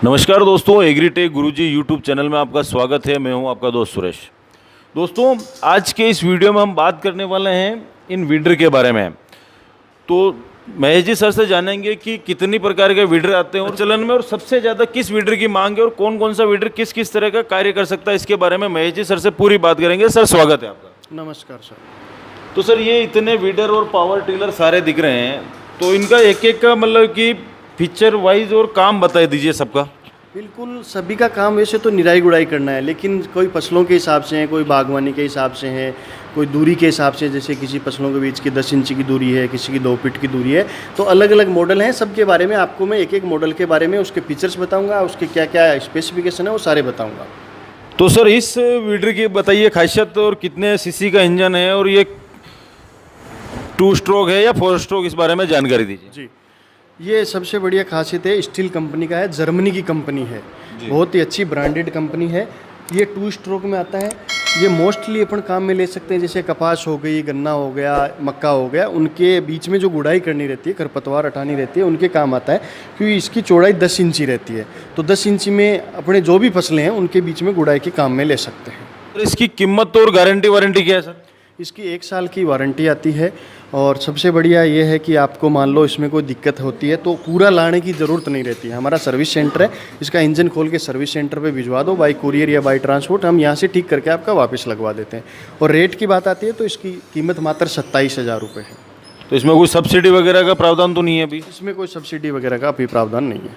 नमस्कार दोस्तों, एग्रीटेक गुरुजी YouTube channel में आपका स्वागत है। मैं हूं आपका दोस्त सुरेश। दोस्तों, आज के इस वीडियो में हम बात करने वाले हैं इन वीडर के बारे में। तो महेश जी सर से जानेंगे कि कितनी प्रकार के वीडर आते हैं और चलन में, और सबसे ज़्यादा किस वीडर की मांग है और कौन कौन सा वीडर किस किस तरह का कार्य कर सकता है। इसके बारे में महेश जी सर से पूरी बात करेंगे। सर, स्वागत है आपका। नमस्कार सर। तो सर, ये इतने वीडर और पावर टिलर सारे दिख रहे हैं, तो इनका एक एक का मतलब कि फीचर वाइज और काम बता दीजिए सबका। बिल्कुल, सभी का काम वैसे तो निराई गुड़ाई करना है, लेकिन कोई फसलों के हिसाब से है, कोई बागवानी के हिसाब से है, कोई दूरी के हिसाब से, जैसे किसी फसलों के बीच की 10 इंच की दूरी है, किसी की 2 फीट की दूरी है। तो अलग अलग मॉडल हैं। सबके बारे में आपको मैं एक एक मॉडल के बारे में, उसके फीचर्स बताऊंगा, उसके क्या क्या स्पेसिफिकेशन है वो सारे बताऊंगा। तो सर, इस वीडर की बताइए खासियत और कितने सीसी का इंजन है, और ये 2 स्ट्रोक है या 4 स्ट्रोक, इस बारे में जानकारी दीजिए। जी, ये सबसे बढ़िया खासियत है, स्टील कंपनी का है, जर्मनी की कंपनी है, बहुत ही अच्छी ब्रांडेड कंपनी है। ये 2 स्ट्रोक में आता है। ये मोस्टली अपन काम में ले सकते हैं, जैसे कपास हो गई, गन्ना हो गया, मक्का हो गया, उनके बीच में जो गुड़ाई करनी रहती है, खरपतवार हटानी रहती है, उनके काम आता है। क्योंकि इसकी चौड़ाई 10 इंची रहती है, तो 10 इंची में अपने जो भी फसलें हैं उनके बीच में गुड़ाई के काम में ले सकते हैं। तो इसकी कीमत और गारंटी वारंटी क्या है सर? इसकी 1 साल की वारंटी आती है, और सबसे बढ़िया ये है कि आपको मान लो इसमें कोई दिक्कत होती है तो पूरा लाने की ज़रूरत नहीं रहती है। हमारा सर्विस सेंटर है, इसका इंजन खोल के सर्विस सेंटर पे भिजवा दो, बाई कुरियर या बाई ट्रांसपोर्ट, हम यहाँ से ठीक करके आपका वापस लगवा देते हैं। और रेट की बात आती है तो इसकी कीमत मात्र 27,000 रुपये है। तो इसमें कोई सब्सिडी वगैरह का प्रावधान तो नहीं है अभी? इसमें कोई सब्सिडी वगैरह का अभी प्रावधान नहीं है।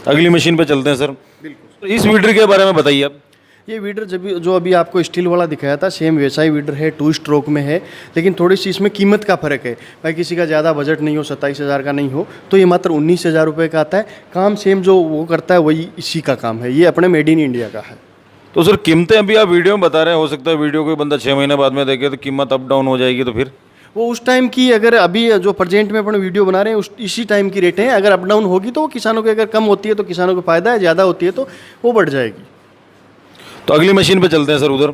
अगली मशीन पे चलते हैं सर। बिल्कुल। तो इस वीडर के बारे में बताइए आप। ये वीडर जो अभी आपको स्टील वाला दिखाया था, सेम वैसा ही वीडर है, 2 स्ट्रोक में है, लेकिन थोड़ी सी इसमें कीमत का फ़र्क है। भाई किसी का ज़्यादा बजट नहीं हो, 27,000 का नहीं हो, तो ये मात्र 19,000 रुपये का आता है। काम सेम जो वो करता है वही इसी का काम है। ये अपने मेड इन इंडिया का है। तो सर, कीमतें अभी आप वीडियो में बता रहे हैं, हो सकता है वीडियो कोई बंदा 6 महीने बाद में देखे तो कीमत अप डाउन हो जाएगी, तो फिर वो उस टाइम की, अगर अभी जो प्रेजेंट में अपन वीडियो बना रहे हैं इसी टाइम की रेट है। अगर अप डाउन होगी तो वो किसानों के, अगर कम होती है तो किसानों को फ़ायदा है, ज़्यादा होती है तो वो बढ़ जाएगी। तो अगली मशीन पे चलते हैं सर उधर।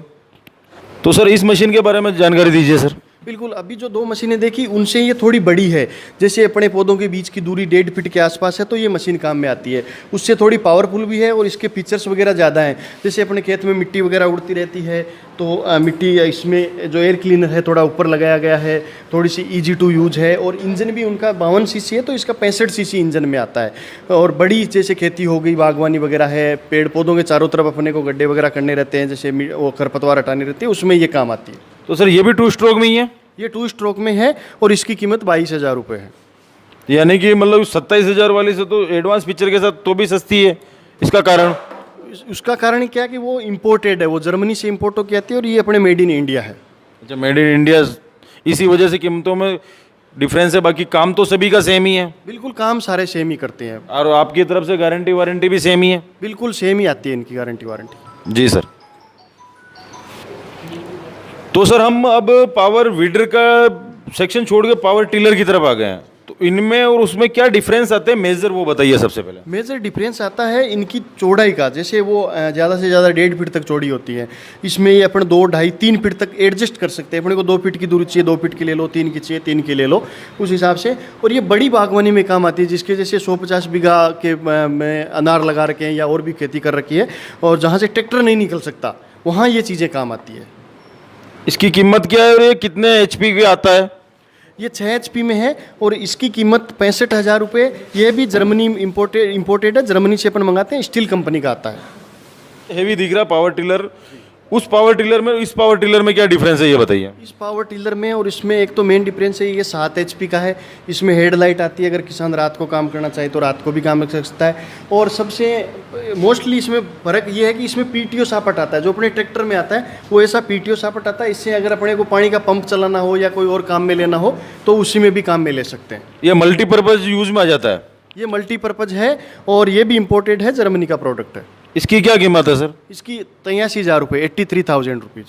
तो सर, इस मशीन के बारे में जानकारी दीजिए सर। बिल्कुल, अभी जो 2 मशीनें देखी उनसे ये थोड़ी बड़ी है। जैसे अपने पौधों के बीच की दूरी 1.5 फीट के आसपास है तो ये मशीन काम में आती है। उससे थोड़ी पावरफुल भी है और इसके फीचर्स वगैरह ज़्यादा हैं। जैसे अपने खेत में मिट्टी वगैरह उड़ती रहती है तो मिट्टी, इसमें जो एयर क्लीनर है थोड़ा ऊपर लगाया गया है, थोड़ी सी ईजी टू यूज है। और इंजन भी उनका 52 सीसी है तो इसका 65 सीसी इंजन में आता है। और बड़ी जैसे खेती हो गई, बागवानी वगैरह है, पेड़ पौधों के चारों तरफ अपने को गड्ढे वगैरह करने रहते हैं, जैसे वो खरपतवार हटानी रहती है, उसमें ये काम आती है। तो सर, ये भी 2 स्ट्रोक में ही है? ये 2 स्ट्रोक में है और इसकी कीमत 22,000 रुपये है। यानी कि मतलब 27,000 वाली से तो एडवांस फीचर के साथ तो भी सस्ती है। इसका कारण? उसका कारण क्या है कि वो इम्पोर्टेड है, वो जर्मनी से इम्पोर्ट होकर आती है और ये अपने मेड इन इंडिया है। अच्छा, मेड इन इंडिया, इसी वजह से कीमतों में डिफरेंस है। बाकी काम तो सभी का सेम ही है? बिल्कुल, काम सारे सेम ही करते हैं। और आपकी तरफ से गारंटी वारंटी भी सेम ही है? बिल्कुल सेम ही आती है इनकी गारंटी वारंटी। जी सर। तो सर, हम अब पावर वीडर का सेक्शन छोड़ के पावर टिलर की तरफ आ गए हैं। तो इनमें और उसमें क्या डिफरेंस आते हैं, मेजर वो बताइए सबसे पहले। मेजर डिफरेंस आता है इनकी चौड़ाई का। जैसे वो ज़्यादा से ज़्यादा 1.5 फीट तक चौड़ी होती है, इसमें ये अपन 2, 2.5, 3 फीट तक एडजस्ट कर सकते हैं। अपने को 2 फीट की दूरी चाहिए 2 फीट की ले लो, 3 की चाहिए 3 की ले लो, उस हिसाब से। और ये बड़ी बागवानी में काम आती है, जिसके जैसे 150 बीघा के में अनार लगा रखे हैं या और भी खेती कर रखी है, और जहाँ से ट्रैक्टर नहीं निकल सकता वहाँ ये चीज़ें काम आती है। इसकी कीमत क्या है और ये कितने HP का आता है? ये 6 HP में है और इसकी कीमत 65,000 रुपये। ये भी जर्मनी इम्पोर्टेड है, जर्मनी से अपन मंगाते हैं, स्टील कंपनी का आता है। हेवी दिख रहा पावर टिलर, उस पावर टिलर में इस पावर टिलर में क्या डिफरेंस है ये बताइए। इस पावर टिलर में और इसमें एक तो मेन डिफरेंस है, ये 7 HP का है। इसमें हेडलाइट आती है, अगर किसान रात को काम करना चाहे तो रात को भी काम कर सकता है। और सबसे मोस्टली इसमें फ़र्क ये है कि इसमें PTO सापट आता है, जो अपने ट्रैक्टर में आता है वो ऐसा PTO सापट आता है। इससे अगर अपने को पानी का पंप चलाना हो या कोई और काम में लेना हो तो उसी में भी काम में ले सकते हैं। ये मल्टीपर्पज़ यूज में आ जाता है? ये मल्टीपर्पज़ है और ये भी इम्पोर्टेड है, जर्मनी का प्रोडक्ट है। इसकी क्या कीमत है सर? इसकी 83,000 रुपये, 83,000 रुपीज़।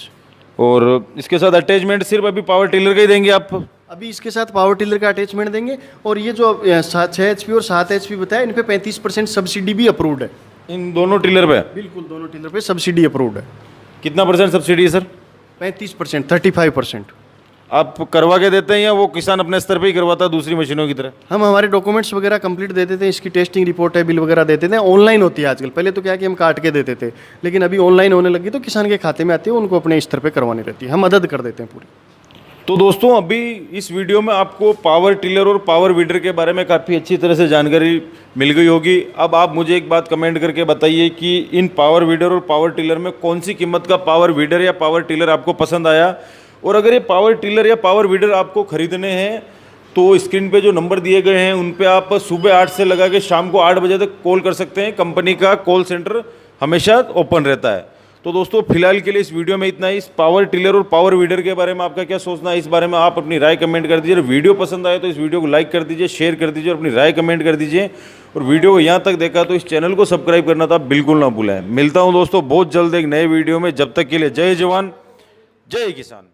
और इसके साथ अटैचमेंट सिर्फ अभी पावर टिलर का ही देंगे आप? अभी इसके साथ पावर टिलर का अटैचमेंट देंगे। और ये जो 6 HP और 7 HP बताया, इन पे 35% सब्सिडी भी अप्रूव्ड है। इन दोनों टिलर पे? बिल्कुल, दोनों टिलर पे सब्सिडी अप्रूव्ड है। कितना % सब्सिडी है सर? 35%, 35%। आप करवा के देते हैं या वो किसान अपने स्तर पे ही करवाता है दूसरी मशीनों की तरह? हम हमारे डॉक्यूमेंट्स वगैरह कंप्लीट दे देते हैं, इसकी टेस्टिंग रिपोर्ट है, बिल वगैरह देते थे। ऑनलाइन होती है आजकल, पहले तो क्या है कि हम काट के देते थे, लेकिन अभी ऑनलाइन होने लगी तो किसान के खाते में आती है, उनको अपने स्तर पे करवानी रहती है, हम मदद कर देते हैं पूरी। तो दोस्तों अभी इस वीडियो में आपको पावर टिलर और पावर वीडर के बारे में काफ़ी अच्छी तरह से जानकारी मिल गई होगी। अब आप मुझे एक बात कमेंट करके बताइए कि इन पावर वीडर और पावर टिलर में कौन सी कीमत का पावर वीडर या पावर टिलर आपको पसंद आया, और अगर ये पावर टिलर या पावर वीडर आपको खरीदने हैं तो स्क्रीन पे जो नंबर दिए गए हैं उन पे आप सुबह 8 से लगा के शाम को 8 बजे तक कॉल कर सकते हैं। कंपनी का कॉल सेंटर हमेशा ओपन रहता है। तो दोस्तों फिलहाल के लिए इस वीडियो में इतना ही। इस पावर टिलर और पावर वीडर के बारे में आपका क्या सोचना है, इस बारे में आप अपनी राय कमेंट कर दीजिए। वीडियो पसंद आए तो इस वीडियो को लाइक कर दीजिए, शेयर कर दीजिए और अपनी राय कमेंट कर दीजिए। और वीडियो को यहाँ तक देखा तो इस चैनल को सब्सक्राइब करना था बिल्कुल ना भूलें। मिलता हूँ दोस्तों बहुत जल्द एक नए वीडियो में, जब तक के लिए जय जवान जय किसान।